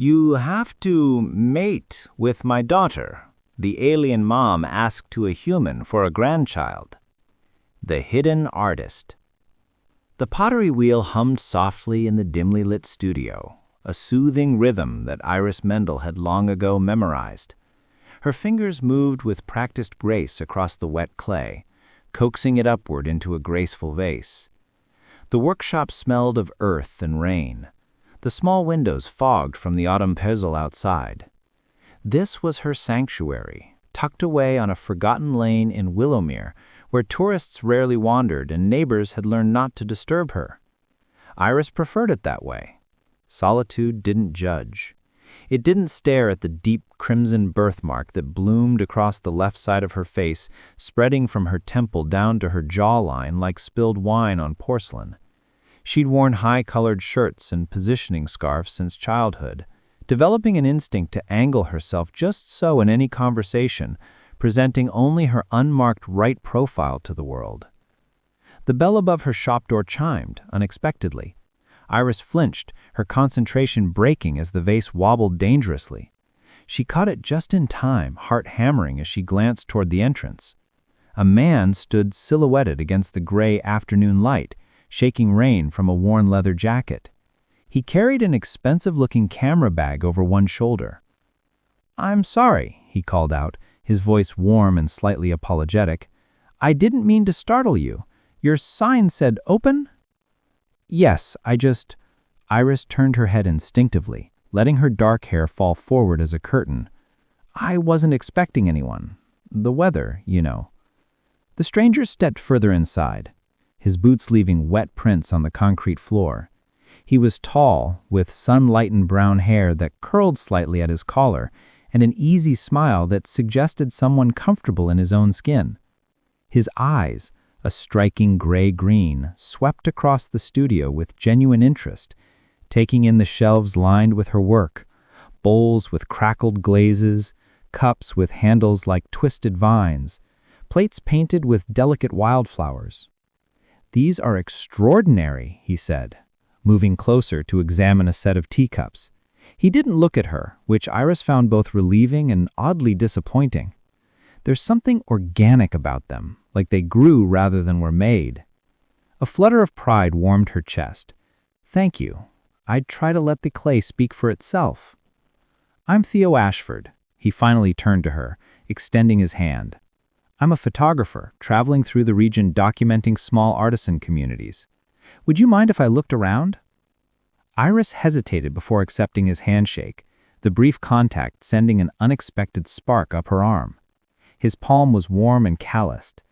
You have to mate with my daughter, the alien mom asked to a human for a grandchild. The hidden artist. The pottery wheel hummed softly in the dimly lit studio, a soothing rhythm that Iris Mendel had long ago memorized. Her fingers moved with practiced grace across the wet clay, coaxing it upward into a graceful vase. The workshop smelled of earth and rain, the small windows fogged from the autumn drizzle outside. This was her sanctuary, tucked away on a forgotten lane in Willowmere, where tourists rarely wandered and neighbors had learned not to disturb her. Iris preferred it that way. Solitude didn't judge. It didn't stare at the deep crimson birthmark that bloomed across the left side of her face, spreading from her temple down to her jawline like spilled wine on porcelain. She'd worn high-colored shirts and positioning scarves since childhood, developing an instinct to angle herself just so in any conversation, presenting only her unmarked right profile to the world. The bell above her shop door chimed, unexpectedly. Iris flinched, her concentration breaking as the vase wobbled dangerously. She caught it just in time, heart hammering as she glanced toward the entrance. A man stood silhouetted against the gray afternoon light, shaking rain from a worn leather jacket. He carried an expensive-looking camera bag over one shoulder. "I'm sorry," he called out, his voice warm and slightly apologetic. "I didn't mean to startle you. Your sign said open?" "Yes, Iris turned her head instinctively, letting her dark hair fall forward as a curtain. "I wasn't expecting anyone. The weather, you know." The stranger stepped further inside, his boots leaving wet prints on the concrete floor. He was tall, with sun-lightened brown hair that curled slightly at his collar, and an easy smile that suggested someone comfortable in his own skin. His eyes, a striking gray-green, swept across the studio with genuine interest, taking in the shelves lined with her work, bowls with crackled glazes, cups with handles like twisted vines, plates painted with delicate wildflowers. "These are extraordinary," he said, moving closer to examine a set of teacups. He didn't look at her, which Iris found both relieving and oddly disappointing. There's something organic about them, like they grew rather than were made. A flutter of pride warmed her chest. "Thank you. I'd try to let the clay speak for itself." "I'm Theo Ashford." He finally turned to her, extending his hand. "I'm a photographer, traveling through the region documenting small artisan communities. Would you mind if I looked around?" Iris hesitated before accepting his handshake, the brief contact sending an unexpected spark up her arm. His palm was warm and calloused,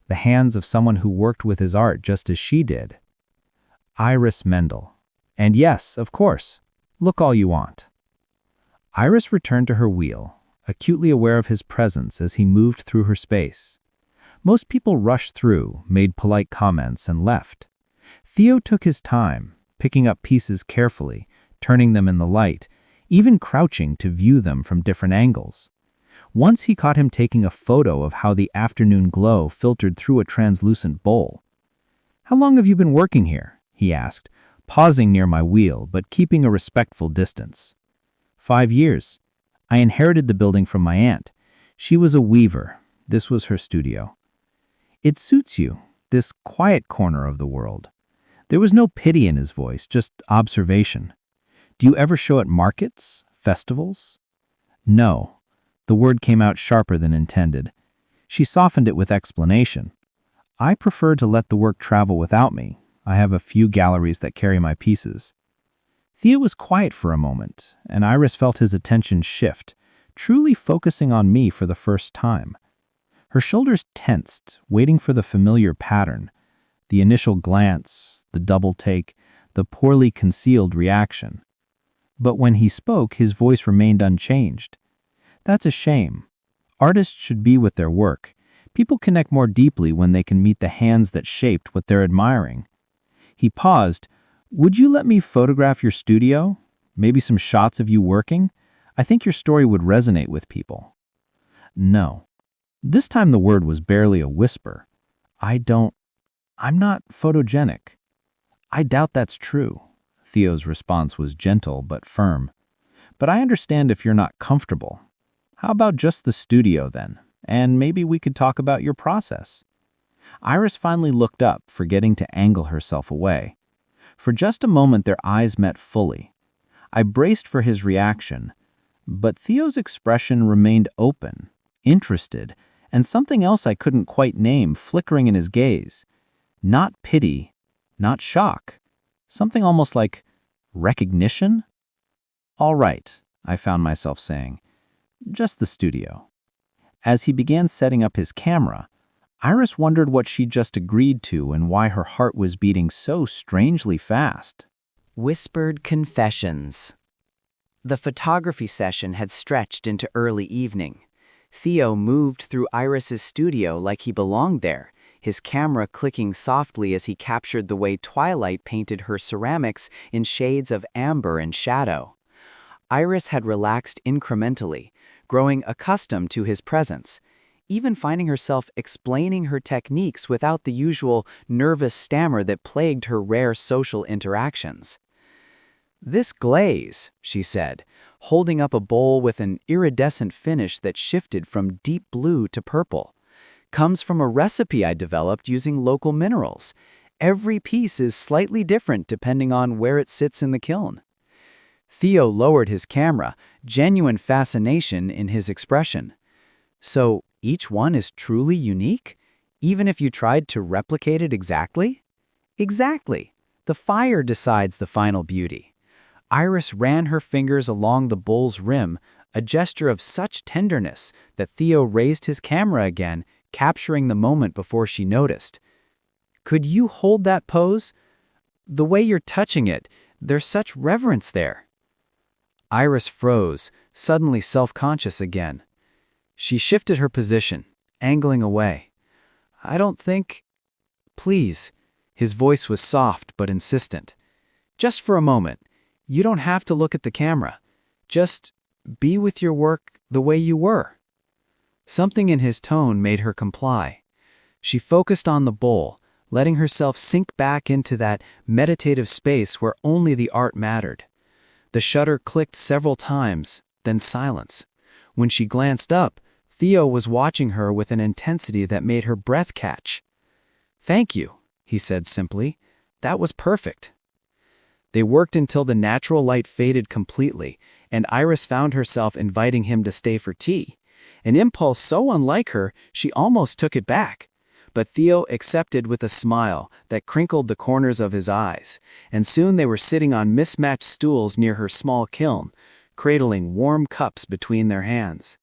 the hands of someone who worked with his art just as she did. Iris Mendel. And yes, of course, look all you want. Iris returned to her wheel, acutely aware of his presence as he moved through her space. Most people rushed through, made polite comments, and left. Theo took his time, picking up pieces carefully, turning them in the light, even crouching to view them from different angles. Once he caught him taking a photo of how the afternoon glow filtered through a translucent bowl. "How long have you been working here?" he asked, pausing near my wheel but keeping a respectful distance. 5 years. I inherited the building from my aunt. She was a weaver. This was her studio. "It suits you, this quiet corner of the world." There was no pity in his voice, just observation. "Do you ever show at markets, festivals?" "No." The word came out sharper than intended. She softened it with explanation. "I prefer to let the work travel without me. I have a few galleries that carry my pieces." Theo was quiet for a moment, and Iris felt his attention shift, truly focusing on me for the first time. Her shoulders tensed, waiting for the familiar pattern, the initial glance, the double take, the poorly concealed reaction. But when he spoke, his voice remained unchanged. "That's a shame. Artists should be with their work. People connect more deeply when they can meet the hands that shaped what they're admiring." He paused. "Would you let me photograph your studio? Maybe some shots of you working? I think your story would resonate with people." "No." This time the word was barely a whisper. I'm not photogenic." "I doubt that's true." Theo's response was gentle but firm. But I understand if you're not comfortable. How about just the studio then? And maybe we could talk about your process." Iris finally looked up, forgetting to angle herself away. For just a moment their eyes met fully. I braced for his reaction, but Theo's expression remained open, interested, and something else I couldn't quite name flickering in his gaze. Not pity, not shock. Something almost like recognition? "All right," I found myself saying. "Just the studio." As he began setting up his camera, Iris wondered what she'd just agreed to and why her heart was beating so strangely fast. Whispered confessions. The photography session had stretched into early evening. Theo moved through Iris's studio like he belonged there, his camera clicking softly as he captured the way twilight painted her ceramics in shades of amber and shadow. Iris had relaxed incrementally, growing accustomed to his presence, even finding herself explaining her techniques without the usual nervous stammer that plagued her rare social interactions. "This glaze," she said, holding up a bowl with an iridescent finish that shifted from deep blue to purple, "comes from a recipe I developed using local minerals. Every piece is slightly different depending on where it sits in the kiln." Theo lowered his camera, genuine fascination in his expression. "So each one is truly unique, even if you tried to replicate it exactly?" "Exactly. The fire decides the final beauty." Iris ran her fingers along the bowl's rim, a gesture of such tenderness that Theo raised his camera again, capturing the moment before she noticed. "Could you hold that pose? The way you're touching it, there's such reverence there." Iris froze, suddenly self-conscious again. She shifted her position, angling away. "I don't think—" "Please." His voice was soft but insistent. "Just for a moment. You don't have to look at the camera. Just be with your work the way you were." Something in his tone made her comply. She focused on the bowl, letting herself sink back into that meditative space where only the art mattered. The shutter clicked several times, then silence. When she glanced up, Theo was watching her with an intensity that made her breath catch. "Thank you," he said simply. "That was perfect." They worked until the natural light faded completely, and Iris found herself inviting him to stay for tea. An impulse so unlike her, she almost took it back. But Theo accepted with a smile that crinkled the corners of his eyes, and soon they were sitting on mismatched stools near her small kiln, cradling warm cups between their hands.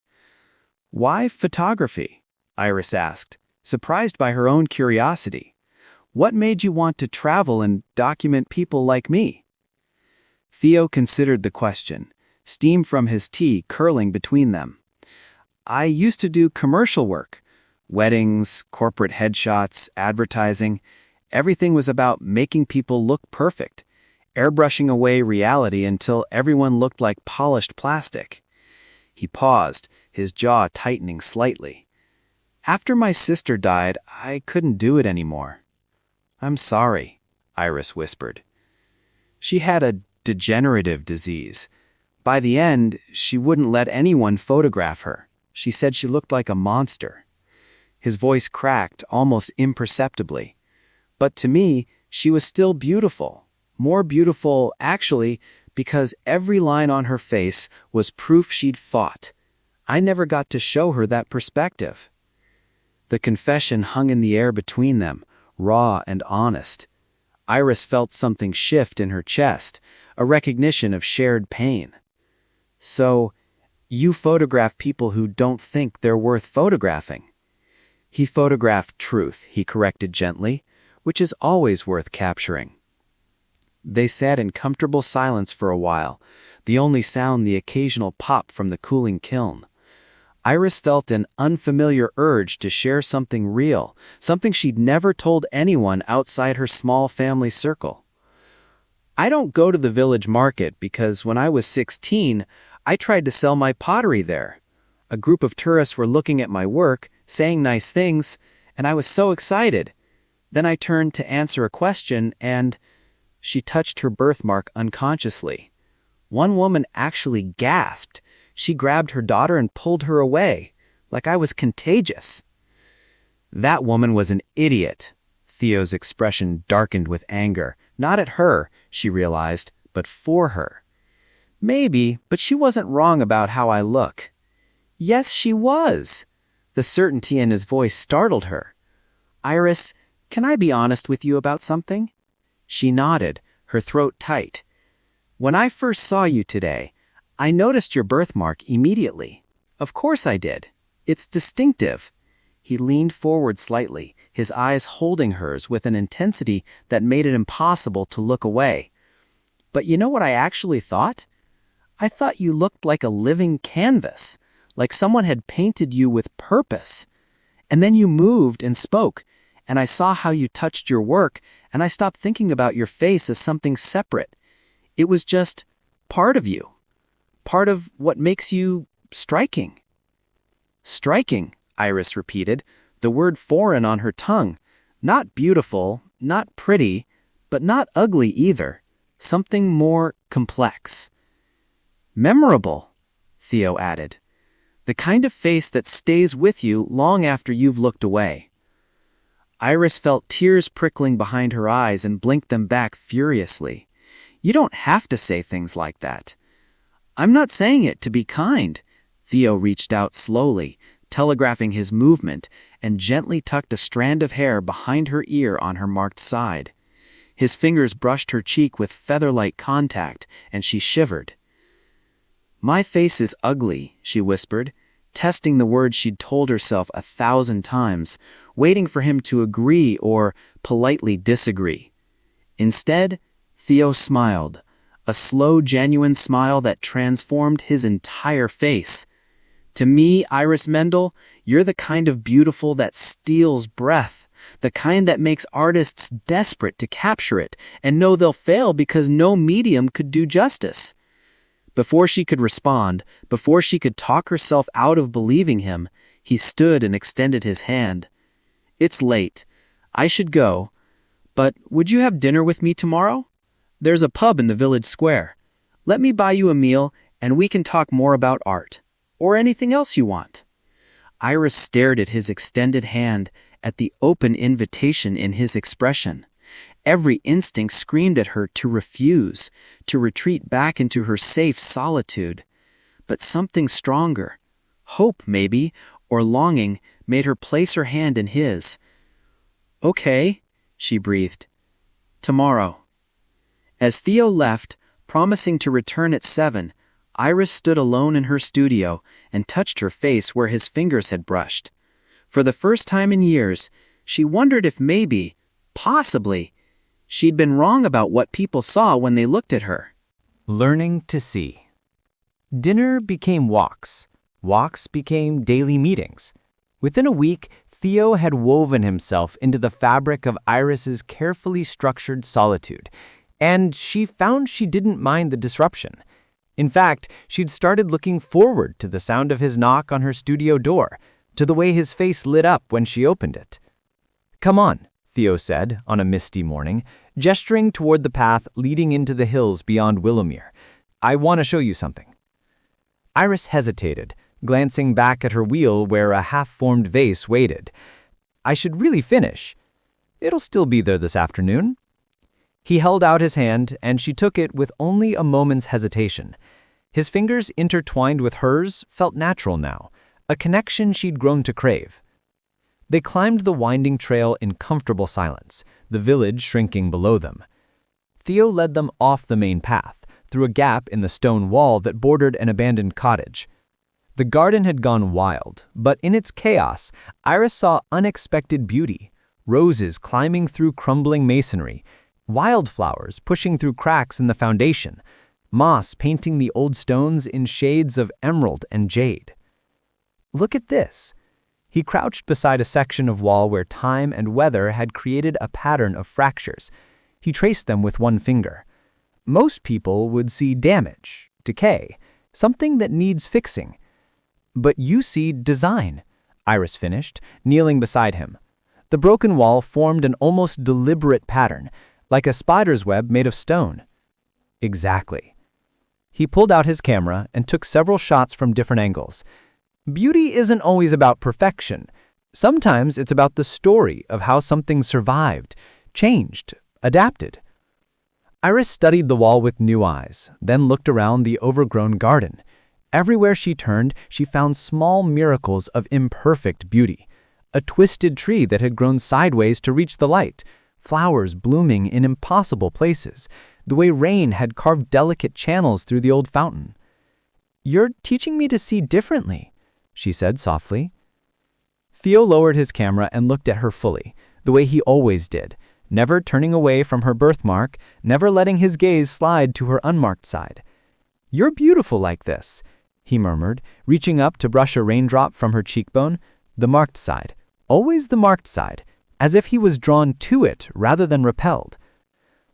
"Why photography?" Iris asked, surprised by her own curiosity. "What made you want to travel and document people like me?" Theo considered the question, steam from his tea curling between them. "I used to do commercial work. Weddings, corporate headshots, advertising. Everything was about making people look perfect, airbrushing away reality until everyone looked like polished plastic." He paused, his jaw tightening slightly. "After my sister died, I couldn't do it anymore." "I'm sorry," Iris whispered. She had a degenerative disease. By the end, she wouldn't let anyone photograph her. She said she looked like a monster. His voice cracked almost imperceptibly. "But to me, she was still beautiful. More beautiful, actually, because every line on her face was proof she'd fought. I never got to show her that perspective." The confession hung in the air between them, raw and honest. Iris felt something shift in her chest, a recognition of shared pain. "So, you photograph people who don't think they're worth photographing." "He photographed truth," he corrected gently, "which is always worth capturing." They sat in comfortable silence for a while, the only sound the occasional pop from the cooling kiln. Iris felt an unfamiliar urge to share something real, something she'd never told anyone outside her small family circle. "I don't go to the village market because when I was 16, I tried to sell my pottery there. A group of tourists were looking at my work, saying nice things, and I was so excited. Then I turned to answer a question and—" She touched her birthmark unconsciously. One woman actually gasped. She grabbed her daughter and pulled her away, like I was contagious. That woman was an idiot. Theo's expression darkened with anger. Not at her, she realized, but for her. Maybe, but she wasn't wrong about how I look. Yes, she was. The certainty in his voice startled her. Iris, can I be honest with you about something? She nodded, her throat tight. When I first saw you today, I noticed your birthmark immediately. Of course I did. It's distinctive. He leaned forward slightly, his eyes holding hers with an intensity that made it impossible to look away. But you know what I actually thought? I thought you looked like a living canvas, like someone had painted you with purpose. And then you moved and spoke, and I saw how you touched your work, and I stopped thinking about your face as something separate. It was just part of you, part of what makes you striking. Striking, Iris repeated, the word foreign on her tongue. Not beautiful, not pretty, but not ugly either. Something more complex. Memorable, Theo added. The kind of face that stays with you long after you've looked away. Iris felt tears prickling behind her eyes and blinked them back furiously. You don't have to say things like that. I'm not saying it to be kind. Theo reached out slowly, telegraphing his movement, and gently tucked a strand of hair behind her ear on her marked side. His fingers brushed her cheek with feather-like contact, and she shivered. My face is ugly, she whispered, testing the words she'd told herself 1,000 times, waiting for him to agree or politely disagree. Instead, Theo smiled, a slow, genuine smile that transformed his entire face. To me, Iris Mendel, you're the kind of beautiful that steals breath, the kind that makes artists desperate to capture it and know they'll fail because no medium could do justice. Before she could respond, before she could talk herself out of believing him, he stood and extended his hand. It's late. I should go. But would you have dinner with me tomorrow? There's a pub in the village square. Let me buy you a meal and we can talk more about art. Or anything else you want. Iris stared at his extended hand, at the open invitation in his expression. Every instinct screamed at her to refuse, to retreat back into her safe solitude. But something stronger, hope maybe, or longing, made her place her hand in his. Okay, she breathed. Tomorrow. As Theo left, promising to return at 7, Iris stood alone in her studio and touched her face where his fingers had brushed. For the first time in years, she wondered if maybe, possibly, she'd been wrong about what people saw when they looked at her. Learning to see. Dinner became walks. Walks became daily meetings. Within a week, Theo had woven himself into the fabric of Iris's carefully structured solitude, and she found she didn't mind the disruption. In fact, she'd started looking forward to the sound of his knock on her studio door, to the way his face lit up when she opened it. Come on, Theo said on a misty morning, gesturing toward the path leading into the hills beyond Willowmere. I want to show you something. Iris hesitated, glancing back at her wheel where a half-formed vase waited. I should really finish. It'll still be there this afternoon. He held out his hand, and she took it with only a moment's hesitation. His fingers intertwined with hers felt natural now, a connection she'd grown to crave. They climbed the winding trail in comfortable silence, the village shrinking below them. Theo led them off the main path, through a gap in the stone wall that bordered an abandoned cottage. The garden had gone wild, but in its chaos, Iris saw unexpected beauty, roses climbing through crumbling masonry, wildflowers pushing through cracks in the foundation, moss painting the old stones in shades of emerald and jade. Look at this. He crouched beside a section of wall where time and weather had created a pattern of fractures. He traced them with one finger. Most people would see damage, decay, something that needs fixing. But you see design, Iris finished, kneeling beside him. The broken wall formed an almost deliberate pattern, like a spider's web made of stone. Exactly. He pulled out his camera and took several shots from different angles. Beauty isn't always about perfection. Sometimes it's about the story of how something survived, changed, adapted. Iris studied the wall with new eyes, then looked around the overgrown garden. Everywhere she turned, she found small miracles of imperfect beauty. A twisted tree that had grown sideways to reach the light, flowers blooming in impossible places, the way rain had carved delicate channels through the old fountain. "You're teaching me to see differently," she said softly. Theo lowered his camera and looked at her fully, the way he always did, never turning away from her birthmark, never letting his gaze slide to her unmarked side. "You're beautiful like this," he murmured, reaching up to brush a raindrop from her cheekbone. The marked side, always the marked side, as if he was drawn to it rather than repelled.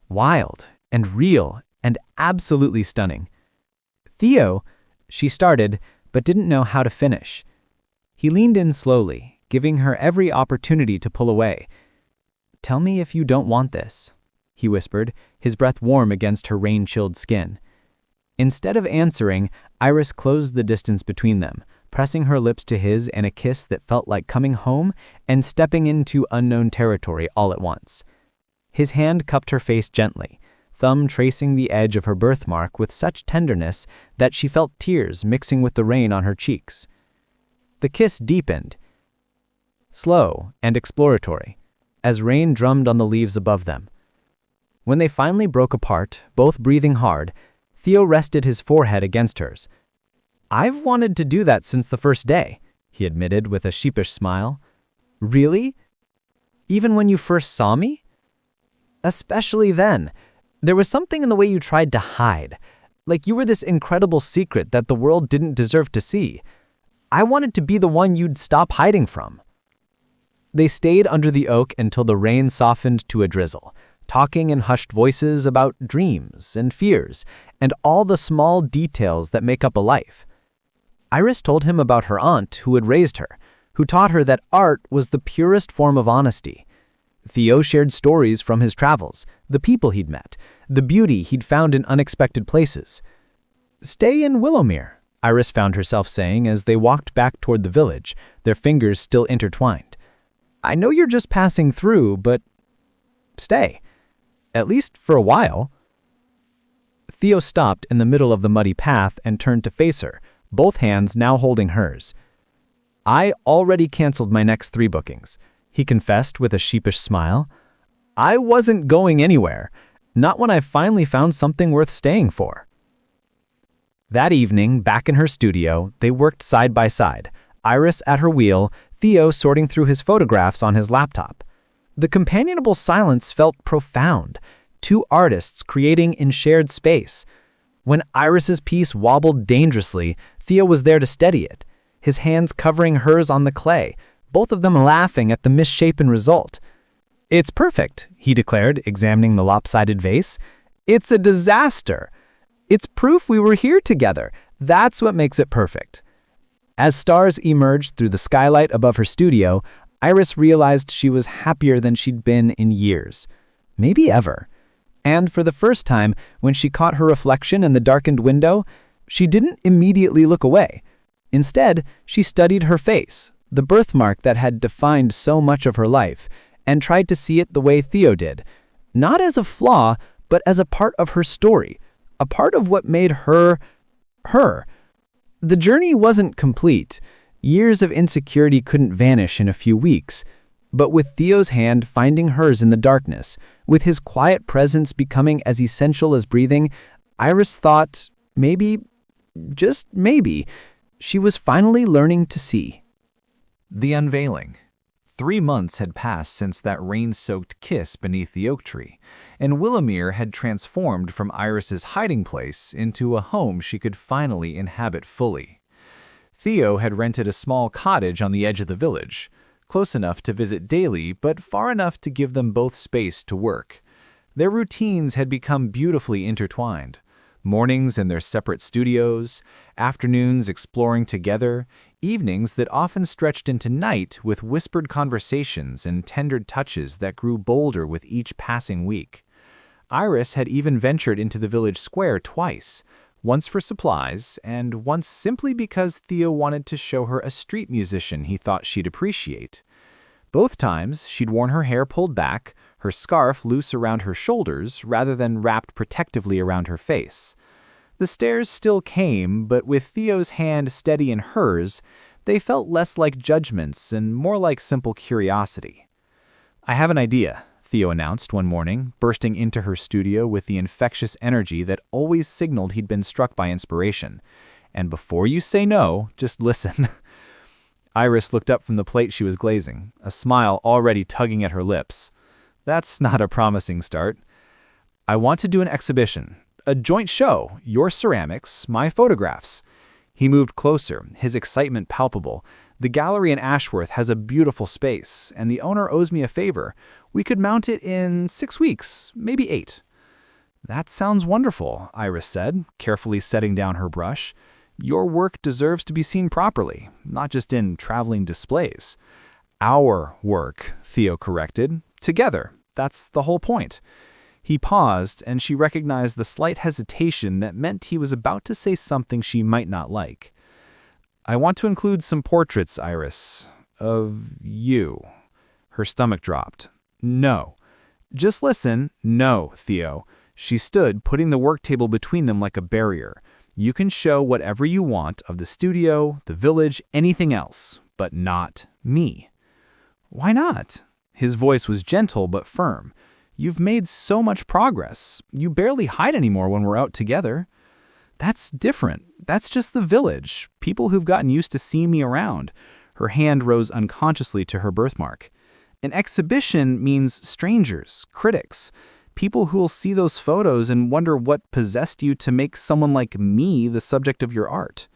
Wild and real and absolutely stunning. "Theo," she started, but didn't know how to finish. He leaned in slowly, giving her every opportunity to pull away. "Tell me if you don't want this," he whispered, his breath warm against her rain-chilled skin. Instead of answering, Iris closed the distance between them, pressing her lips to his in a kiss that felt like coming home and stepping into unknown territory all at once. His hand cupped her face gently, thumb tracing the edge of her birthmark with such tenderness that she felt tears mixing with the rain on her cheeks. The kiss deepened, slow and exploratory, as rain drummed on the leaves above them. When they finally broke apart, both breathing hard, Theo rested his forehead against hers. "I've wanted to do that since the first day," he admitted with a sheepish smile. "Really? Even when you first saw me?" "Especially then. There was something in the way you tried to hide, like you were this incredible secret that the world didn't deserve to see. I wanted to be the one you'd stop hiding from." They stayed under the oak until the rain softened to a drizzle, talking in hushed voices about dreams and fears and all the small details that make up a life. Iris told him about her aunt who had raised her, who taught her that art was the purest form of honesty. Theo shared stories from his travels, the people he'd met, the beauty he'd found in unexpected places. "Stay in Willowmere," Iris found herself saying as they walked back toward the village, their fingers still intertwined. "I know you're just passing through, but stay. At least for a while." Theo stopped in the middle of the muddy path and turned to face her, both hands now holding hers. "I already canceled my next 3 bookings," he confessed with a sheepish smile. "I wasn't going anywhere, not when I finally found something worth staying for." That evening, back in her studio, they worked side by side, Iris at her wheel, Theo sorting through his photographs on his laptop. The companionable silence felt profound, 2 artists creating in shared space. When Iris's piece wobbled dangerously, Theo was there to steady it, his hands covering hers on the clay, both of them laughing at the misshapen result. "It's perfect," he declared, examining the lopsided vase. "It's a disaster. It's proof we were here together. That's what makes it perfect." As stars emerged through the skylight above her studio, Iris realized she was happier than she'd been in years, maybe ever. And for the first time, when she caught her reflection in the darkened window, she didn't immediately look away. Instead, she studied her face, the birthmark that had defined so much of her life, and tried to see it the way Theo did, not as a flaw, but as a part of her story, a part of what made her, her. The journey wasn't complete. Years of insecurity couldn't vanish in a few weeks. But with Theo's hand finding hers in the darkness, with his quiet presence becoming as essential as breathing, Iris thought maybe, just maybe, she was finally learning to see. The unveiling. 3 months had passed since that rain-soaked kiss beneath the oak tree, and Willowmere had transformed from Iris's hiding place into a home she could finally inhabit fully. Theo had rented a small cottage on the edge of the village, close enough to visit daily but far enough to give them both space to work. Their routines had become beautifully intertwined. Mornings in their separate studios, afternoons exploring together, evenings that often stretched into night with whispered conversations and tender touches that grew bolder with each passing week. Iris had even ventured into the village square twice, Once for supplies, and once simply because Theo wanted to show her a street musician he thought she'd appreciate. Both times, she'd worn her hair pulled back, her scarf loose around her shoulders rather than wrapped protectively around her face. The stares still came, but with Theo's hand steady in hers, they felt less like judgments and more like simple curiosity. "I have an idea," Theo announced one morning, bursting into her studio with the infectious energy that always signaled he'd been struck by inspiration. "And before you say no, just listen." Iris looked up from the plate she was glazing, a smile already tugging at her lips. "That's not a promising start. I want to do an exhibition, a joint show, your ceramics, my photographs." He moved closer, his excitement palpable. "The gallery in Ashworth has a beautiful space, and the owner owes me a favor. We could mount it in 6 weeks, maybe 8. "That sounds wonderful," Iris said, carefully setting down her brush. "Your work deserves to be seen properly, not just in traveling displays." "Our work," Theo corrected. "Together. That's the whole point." He paused, and she recognized the slight hesitation that meant he was about to say something she might not like. "I want to include some portraits, Iris, of you." Her stomach dropped. "No." "Just listen." "No, Theo." She stood, putting the work table between them like a barrier. "You can show whatever you want of the studio, the village, anything else, but not me." "Why not?" His voice was gentle but firm. "You've made so much progress. You barely hide anymore when we're out together." "That's different. That's just the village. People who've gotten used to seeing me around." Her hand rose unconsciously to her birthmark. "An exhibition means strangers, critics, people who'll see those photos and wonder what possessed you to make someone like me the subject of your art."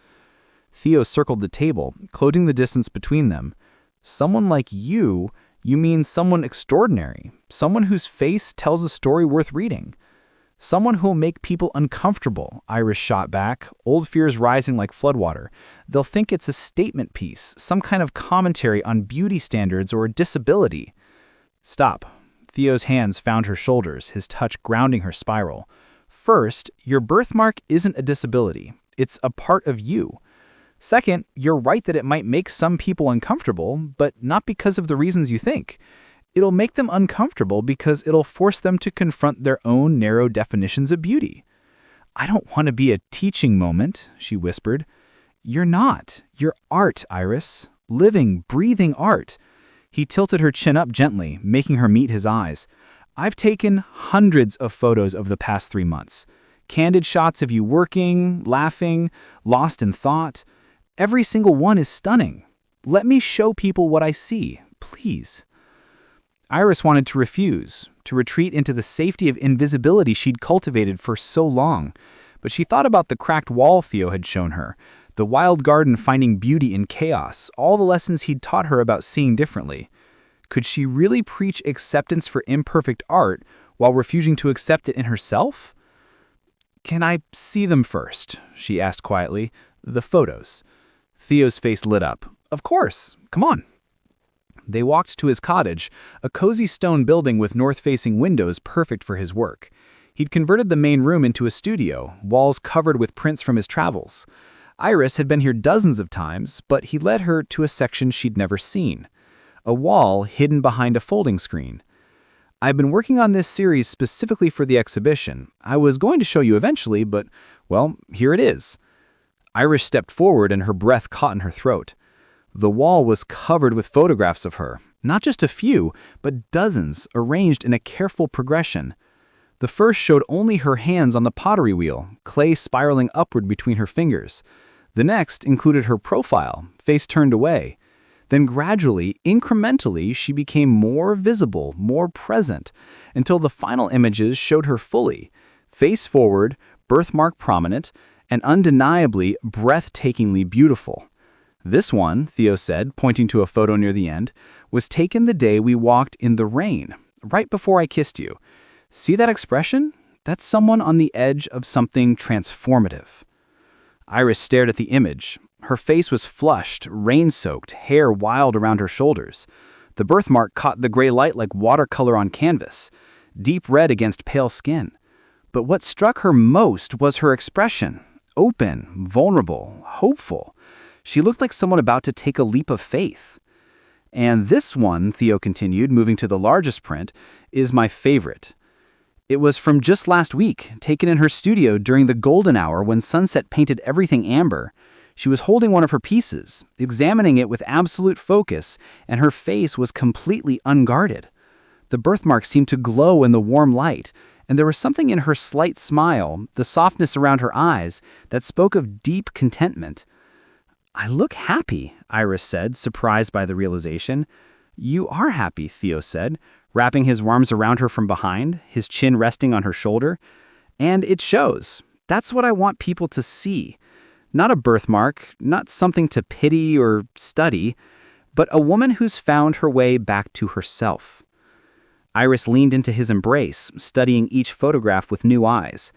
Theo circled the table, closing the distance between them. "Someone like you? You mean someone extraordinary, someone whose face tells a story worth reading." "Someone who'll make people uncomfortable," Iris shot back, old fears rising like floodwater. "They'll think it's a statement piece, some kind of commentary on beauty standards or disability." "Stop." Theo's hands found her shoulders, his touch grounding her spiral. "First, your birthmark isn't a disability. It's a part of you. Second, you're right that it might make some people uncomfortable, but not because of the reasons you think. It'll make them uncomfortable because it'll force them to confront their own narrow definitions of beauty." "I don't want to be a teaching moment," she whispered. "You're not. You're art, Iris. Living, breathing art." He tilted her chin up gently, making her meet his eyes. "I've taken hundreds of photos of the past 3 months. Candid shots of you working, laughing, lost in thought. Every single one is stunning. Let me show people what I see, please." Iris wanted to refuse, to retreat into the safety of invisibility she'd cultivated for so long, but she thought about the cracked wall Theo had shown her, the wild garden finding beauty in chaos, all the lessons he'd taught her about seeing differently. Could she really preach acceptance for imperfect art while refusing to accept it in herself? "Can I see them first?" she asked quietly. "The photos." Theo's face lit up. "Of course. Come on." They walked to his cottage, a cozy stone building with north-facing windows perfect for his work. He'd converted the main room into a studio, walls covered with prints from his travels. Iris had been here dozens of times, but he led her to a section she'd never seen. A wall hidden behind a folding screen. "I've been working on this series specifically for the exhibition. I was going to show you eventually, but, well, here it is." Iris stepped forward and her breath caught in her throat. The wall was covered with photographs of her, not just a few, but dozens, arranged in a careful progression. The first showed only her hands on the pottery wheel, clay spiraling upward between her fingers. The next included her profile, face turned away. Then gradually, incrementally, she became more visible, more present, until the final images showed her fully, face forward, birthmark prominent, and undeniably, breathtakingly beautiful. "This one," Theo said, pointing to a photo near the end, "was taken the day we walked in the rain, right before I kissed you. See that expression? That's someone on the edge of something transformative." Iris stared at the image. Her face was flushed, rain-soaked, hair wild around her shoulders. The birthmark caught the gray light like watercolor on canvas, deep red against pale skin. But what struck her most was her expression, open, vulnerable, hopeful. She looked like someone about to take a leap of faith. And this one, Theo continued, moving to the largest print, is my favorite. It was from just last week, taken in her studio during the golden hour when sunset painted everything amber. She was holding one of her pieces, examining it with absolute focus, and her face was completely unguarded. The birthmark seemed to glow in the warm light, and there was something in her slight smile, the softness around her eyes, that spoke of deep contentment. "I look happy," Iris said, surprised by the realization. "You are happy," Theo said, wrapping his arms around her from behind, his chin resting on her shoulder. "And it shows. That's what I want people to see. Not a birthmark, not something to pity or study, but a woman who's found her way back to herself." Iris leaned into his embrace, studying each photograph with new eyes.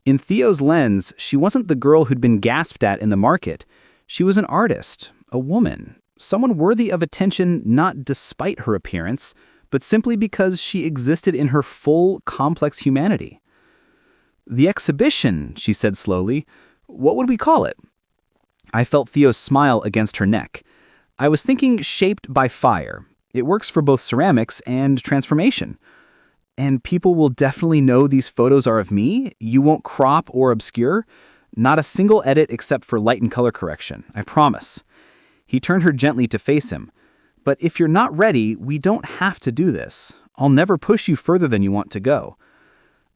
In Theo's lens, she wasn't the girl who'd been gasped at in the market. She was an artist, a woman, someone worthy of attention not despite her appearance, but simply because she existed in her full, complex humanity. "The exhibition," she said slowly, "what would we call it?" I felt Theo's smile against her neck. "I was thinking shaped by fire. It works for both ceramics and transformation. And people will definitely know these photos are of me? You won't crop or obscure? Not a single edit except for light and color correction, I promise." He turned her gently to face him. "But if you're not ready, we don't have to do this. I'll never push you further than you want to go."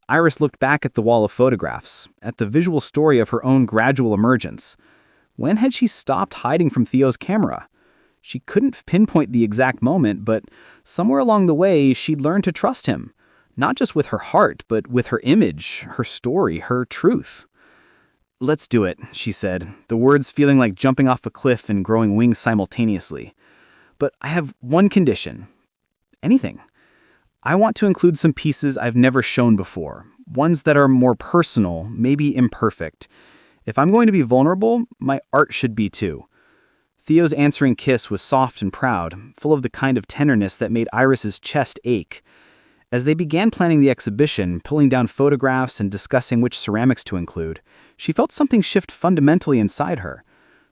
Iris looked back at the wall of photographs, at the visual story of her own gradual emergence. When had she stopped hiding from Theo's camera? She couldn't pinpoint the exact moment, but somewhere along the way, she'd learned to trust him. Not just with her heart, but with her image, her story, her truth. "Let's do it," she said, the words feeling like jumping off a cliff and growing wings simultaneously. "But I have one condition. Anything. I want to include some pieces I've never shown before, ones that are more personal, maybe imperfect. If I'm going to be vulnerable, my art should be too." Theo's answering kiss was soft and proud, full of the kind of tenderness that made Iris's chest ache. As they began planning the exhibition, pulling down photographs and discussing which ceramics to include, she felt something shift fundamentally inside her.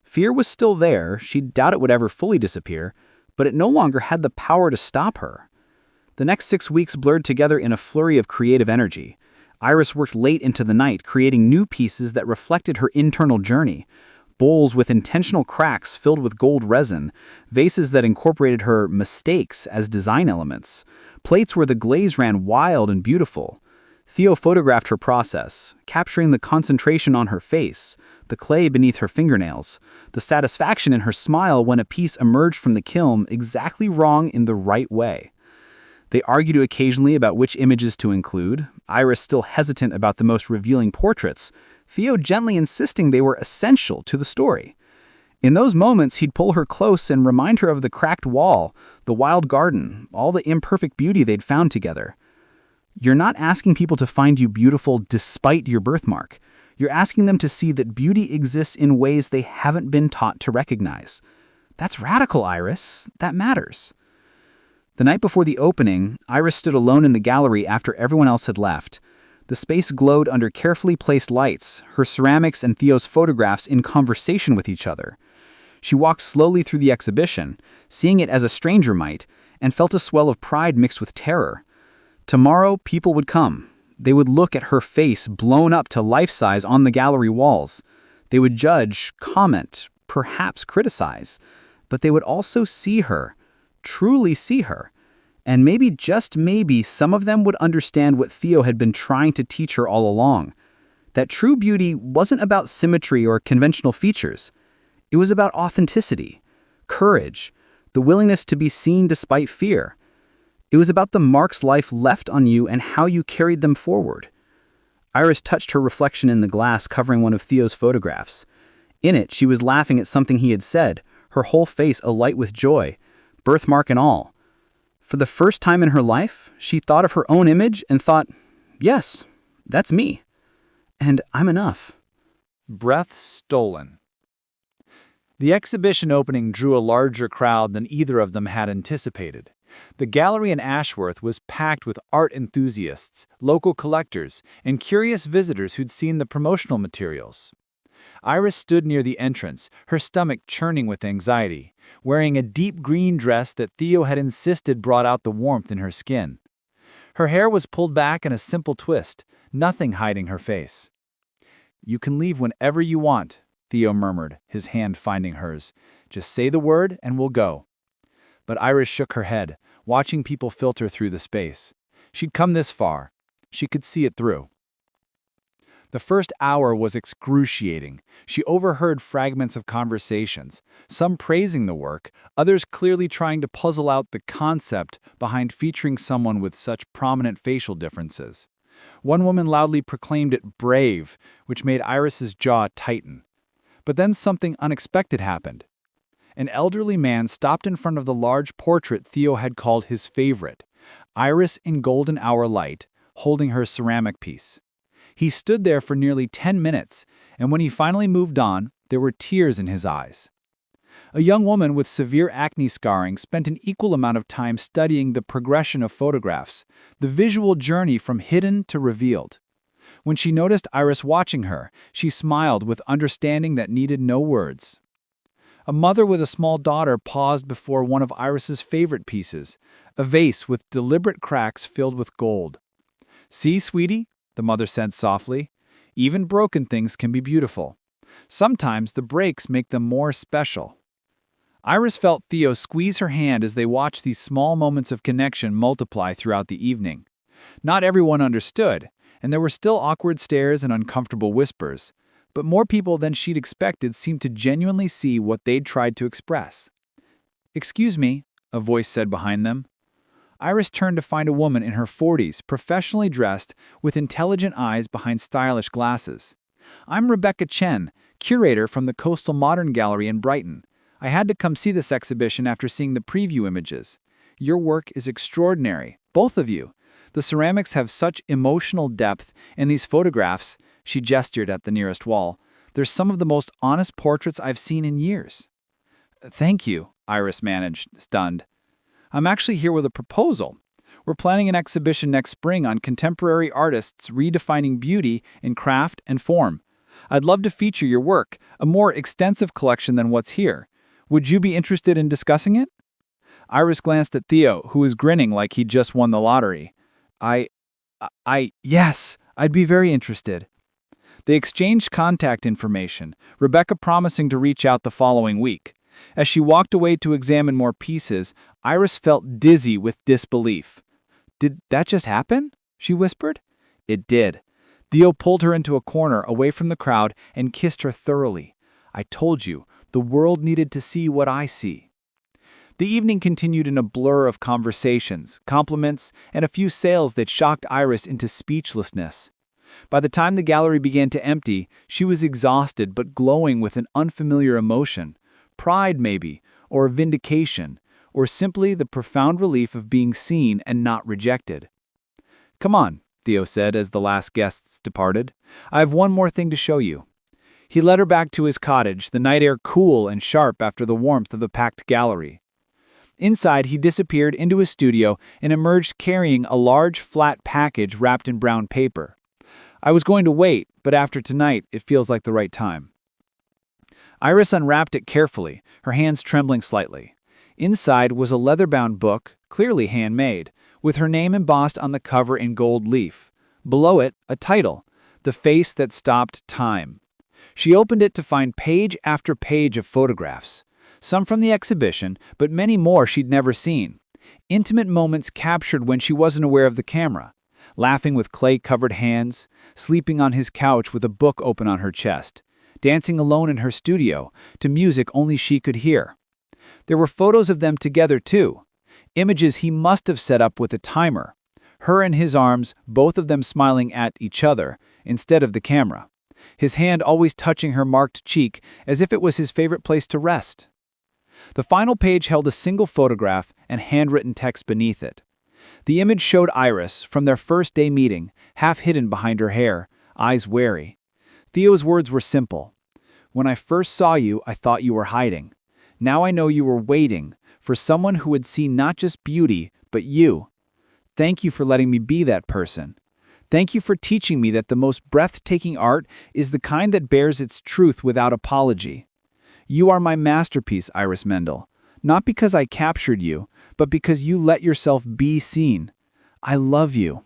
Fear was still there, she'd doubt it would ever fully disappear, but it no longer had the power to stop her. The next 6 weeks blurred together in a flurry of creative energy. Iris worked late into the night, creating new pieces that reflected her internal journey. Bowls with intentional cracks filled with gold resin, vases that incorporated her mistakes as design elements, plates where the glaze ran wild and beautiful. Theo photographed her process, capturing the concentration on her face, the clay beneath her fingernails, the satisfaction in her smile when a piece emerged from the kiln exactly wrong in the right way. They argued occasionally about which images to include, Iris still hesitant about the most revealing portraits, Theo gently insisting they were essential to the story. In those moments, he'd pull her close and remind her of the cracked wall, the wild garden, all the imperfect beauty they'd found together. "You're not asking people to find you beautiful despite your birthmark. You're asking them to see that beauty exists in ways they haven't been taught to recognize. That's radical, Iris. That matters." The night before the opening, Iris stood alone in the gallery after everyone else had left. The space glowed under carefully placed lights, her ceramics and Theo's photographs in conversation with each other. She walked slowly through the exhibition, seeing it as a stranger might, and felt a swell of pride mixed with terror. Tomorrow, people would come. They would look at her face blown up to life-size on the gallery walls. They would judge, comment, perhaps criticize. But they would also see her, truly see her. And maybe, just maybe, some of them would understand what Theo had been trying to teach her all along. That true beauty wasn't about symmetry or conventional features. It was about authenticity, courage, the willingness to be seen despite fear. It was about the marks life left on you and how you carried them forward. Iris touched her reflection in the glass covering one of Theo's photographs. In it, she was laughing at something he had said, her whole face alight with joy, birthmark and all. For the first time in her life, she thought of her own image and thought, yes, that's me. And I'm enough. Breath stolen. The exhibition opening drew a larger crowd than either of them had anticipated. The gallery in Ashworth was packed with art enthusiasts, local collectors, and curious visitors who'd seen the promotional materials. Iris stood near the entrance, her stomach churning with anxiety, wearing a deep green dress that Theo had insisted brought out the warmth in her skin. Her hair was pulled back in a simple twist, nothing hiding her face. "You can leave whenever you want," Theo murmured, his hand finding hers. "Just say the word and we'll go." But Iris shook her head, watching people filter through the space. She'd come this far. She could see it through. The first hour was excruciating. She overheard fragments of conversations, some praising the work, others clearly trying to puzzle out the concept behind featuring someone with such prominent facial differences. One woman loudly proclaimed it brave, which made Iris's jaw tighten. But then something unexpected happened. An elderly man stopped in front of the large portrait Theo had called his favorite, Iris in golden hour light, holding her ceramic piece. He stood there for nearly 10 minutes, and when he finally moved on, there were tears in his eyes. A young woman with severe acne scarring spent an equal amount of time studying the progression of photographs, the visual journey from hidden to revealed. When she noticed Iris watching her, she smiled with understanding that needed no words. A mother with a small daughter paused before one of Iris's favorite pieces, a vase with deliberate cracks filled with gold. "See, sweetie?" the mother said softly. "Even broken things can be beautiful. Sometimes the breaks make them more special." Iris felt Theo squeeze her hand as they watched these small moments of connection multiply throughout the evening. Not everyone understood, and there were still awkward stares and uncomfortable whispers, but more people than she'd expected seemed to genuinely see what they'd tried to express. "Excuse me," a voice said behind them. Iris turned to find a woman in her 40s, professionally dressed, with intelligent eyes behind stylish glasses. "I'm Rebecca Chen, curator from the Coastal Modern Gallery in Brighton. I had to come see this exhibition after seeing the preview images. Your work is extraordinary, both of you. The ceramics have such emotional depth, and these photographs," she gestured at the nearest wall, "they're some of the most honest portraits I've seen in years." "Thank you," Iris managed, stunned. "I'm actually here with a proposal. We're planning an exhibition next spring on contemporary artists redefining beauty in craft and form. I'd love to feature your work, a more extensive collection than what's here. Would you be interested in discussing it?" Iris glanced at Theo, who was grinning like he'd just won the lottery. Yes, I'd be very interested." They exchanged contact information, Rebecca promising to reach out the following week. As she walked away to examine more pieces, Iris felt dizzy with disbelief. "Did that just happen?" she whispered. It did. Theo pulled her into a corner away from the crowd and kissed her thoroughly. "I told you, the world needed to see what I see." The evening continued in a blur of conversations, compliments, and a few sales that shocked Iris into speechlessness. By the time the gallery began to empty, she was exhausted but glowing with an unfamiliar emotion. Pride, maybe, or vindication, or simply the profound relief of being seen and not rejected. "Come on," Theo said as the last guests departed. "I have one more thing to show you." He led her back to his cottage, the night air cool and sharp after the warmth of the packed gallery. Inside, he disappeared into his studio and emerged carrying a large, flat package wrapped in brown paper. "I was going to wait, but after tonight, it feels like the right time." Iris unwrapped it carefully, her hands trembling slightly. Inside was a leather-bound book, clearly handmade, with her name embossed on the cover in gold leaf. Below it, a title, "The Face That Stopped Time." She opened it to find page after page of photographs. Some from the exhibition, but many more she'd never seen. Intimate moments captured when she wasn't aware of the camera. Laughing with clay-covered hands, sleeping on his couch with a book open on her chest, dancing alone in her studio, to music only she could hear. There were photos of them together too. Images he must have set up with a timer. Her in his arms, both of them smiling at each other, instead of the camera. His hand always touching her marked cheek as if it was his favorite place to rest. The final page held a single photograph and handwritten text beneath it. The image showed Iris, from their first day meeting, half hidden behind her hair, eyes wary. Theo's words were simple. "When I first saw you, I thought you were hiding. Now I know you were waiting for someone who would see not just beauty, but you. Thank you for letting me be that person. Thank you for teaching me that the most breathtaking art is the kind that bears its truth without apology. You are my masterpiece, Iris Mendel, not because I captured you, but because you let yourself be seen. I love you."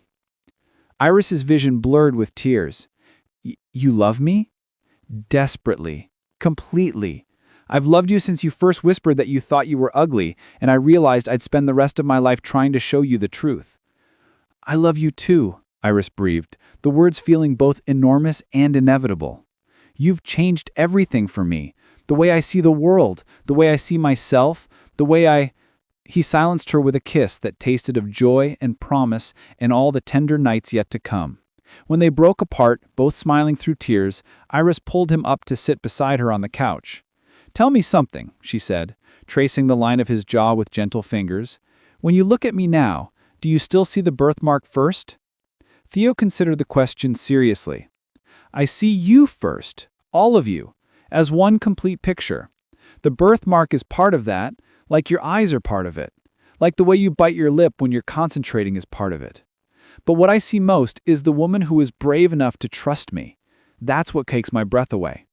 Iris's vision blurred with tears. You love me?" "Desperately. Completely. I've loved you since you first whispered that you thought you were ugly, and I realized I'd spend the rest of my life trying to show you the truth." "I love you too," Iris breathed, the words feeling both enormous and inevitable. "You've changed everything for me. The way I see the world, the way I see myself, the way I—" He silenced her with a kiss that tasted of joy and promise and all the tender nights yet to come. When they broke apart, both smiling through tears, Iris pulled him up to sit beside her on the couch. "Tell me something," she said, tracing the line of his jaw with gentle fingers. "When you look at me now, do you still see the birthmark first?" Theo considered the question seriously. "I see you first, all of you, as one complete picture. The birthmark is part of that, like your eyes are part of it, like the way you bite your lip when you're concentrating is part of it. But what I see most is the woman who is brave enough to trust me. That's what takes my breath away."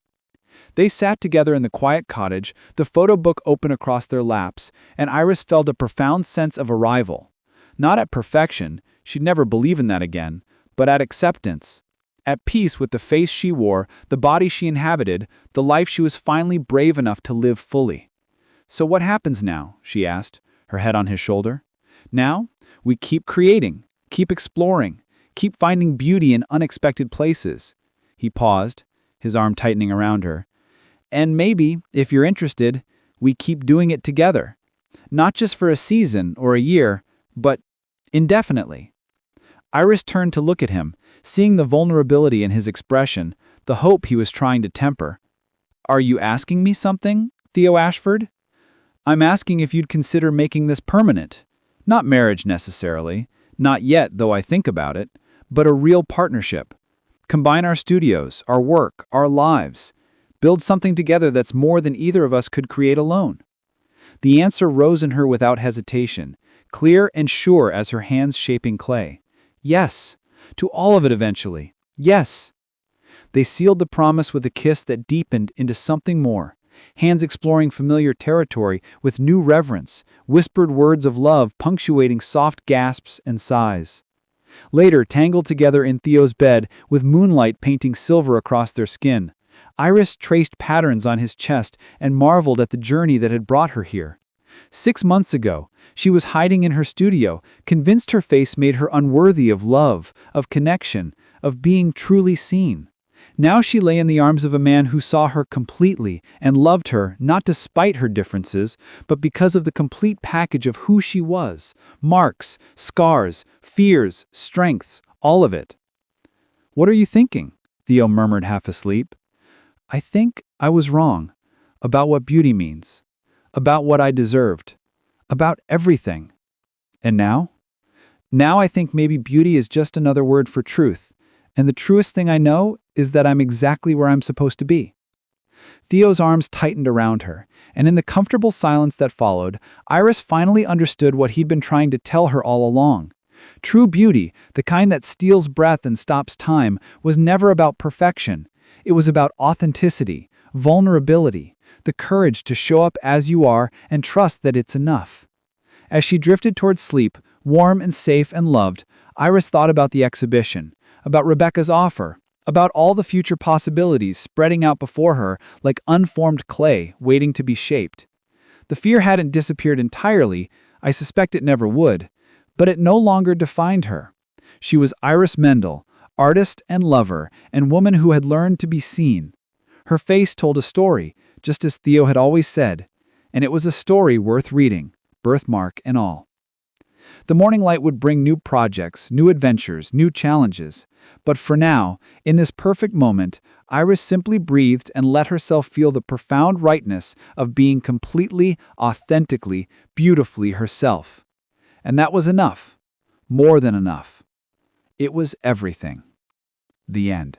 They sat together in the quiet cottage, the photo book open across their laps, and Iris felt a profound sense of arrival. Not at perfection, she'd never believe in that again, but at acceptance. At peace with the face she wore, the body she inhabited, the life she was finally brave enough to live fully. "So what happens now?" she asked, her head on his shoulder. "Now, we keep creating, keep exploring, keep finding beauty in unexpected places." He paused, his arm tightening around her. "And maybe, if you're interested, we keep doing it together. Not just for a season or a year, but indefinitely." Iris turned to look at him, seeing the vulnerability in his expression, the hope he was trying to temper. "Are you asking me something, Theo Ashford?" "I'm asking if you'd consider making this permanent. Not marriage necessarily, not yet though I think about it, but a real partnership. Combine our studios, our work, our lives. Build something together that's more than either of us could create alone." The answer rose in her without hesitation, clear and sure as her hands shaping clay. "Yes. To all of it eventually. Yes." They sealed the promise with a kiss that deepened into something more, hands exploring familiar territory with new reverence, whispered words of love punctuating soft gasps and sighs. Later, tangled together in Theo's bed, with moonlight painting silver across their skin, Iris traced patterns on his chest and marveled at the journey that had brought her here. 6 months ago, she was hiding in her studio, convinced her face made her unworthy of love, of connection, of being truly seen. Now she lay in the arms of a man who saw her completely and loved her not despite her differences, but because of the complete package of who she was. Marks, scars, fears, strengths, all of it. "What are you thinking?" Theo murmured half asleep. "I think I was wrong. About what beauty means. About what I deserved. About everything. And now? Now I think maybe beauty is just another word for truth. And the truest thing I know is that I'm exactly where I'm supposed to be." Theo's arms tightened around her, and in the comfortable silence that followed, Iris finally understood what he'd been trying to tell her all along. True beauty, the kind that steals breath and stops time, was never about perfection. It was about authenticity, vulnerability, the courage to show up as you are and trust that it's enough. As she drifted towards sleep, warm and safe and loved, Iris thought about the exhibition, about Rebecca's offer, about all the future possibilities spreading out before her like unformed clay waiting to be shaped. The fear hadn't disappeared entirely, I suspect it never would, but it no longer defined her. She was Iris Mendel, artist and lover, and woman who had learned to be seen. Her face told a story, just as Theo had always said, and it was a story worth reading, birthmark and all. The morning light would bring new projects, new adventures, new challenges. But for now, in this perfect moment, Iris simply breathed and let herself feel the profound rightness of being completely, authentically, beautifully herself. And that was enough. More than enough. It was everything. The end.